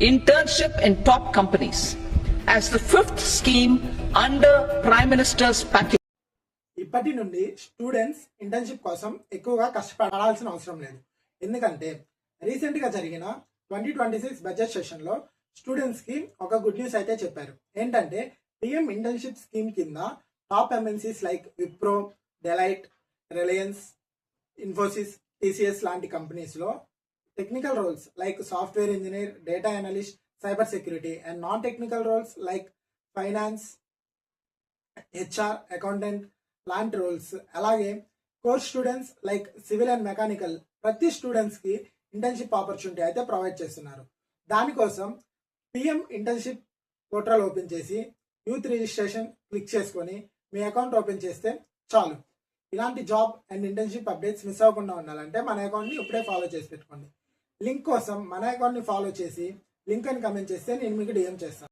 Internship in top companies as the fifth scheme under Prime Minister's package. ఇప్పటి నుండి students internship కోసం ఎక్కువగా కష్టపడాల్సిన అవసరం లేదు. ఎందుకంటే రీసెంట్ గా జరిగిన 2026 బడ్జెట్ సెషన్ లో స్టూడెంట్స్ కి ఒక గుడ్ న్యూస్ అయితే చెప్పారు. ఏంటంటే పిఎం ఇంటర్న్షిప్ స్కీమ్ కింద top MNCs like Wipro, Deloitte, Reliance, Infosys, TCS లాంటి కంపెనీస్ లో technical roles like software engineer, data analyst, cyber security and non technical roles like finance, HR, accountant లాంటి రోల్స్, అలాగే core students like civil and mechanical ప్రతి students కి internship opportunity అయితే provide చేస్తున్నారు. దానికోసం PM internship portal open చేసి youth registration click చేసుకొని మీ అకౌంట్ ఓపెన్ చేస్తే చాలు. ఇలాంటి job and internship updates miss అవ్వకుండా ఉండాలంటే మన అకౌంట్ని ఇప్పుడే ఫాలో చేసి పెట్టుకోండి. లింక్ కోసం మన అకౌంట్ని ఫాలో చేసి లింక్ అని కమెంట్ చేస్తే నేను మీకు డిఎం చేస్తాను.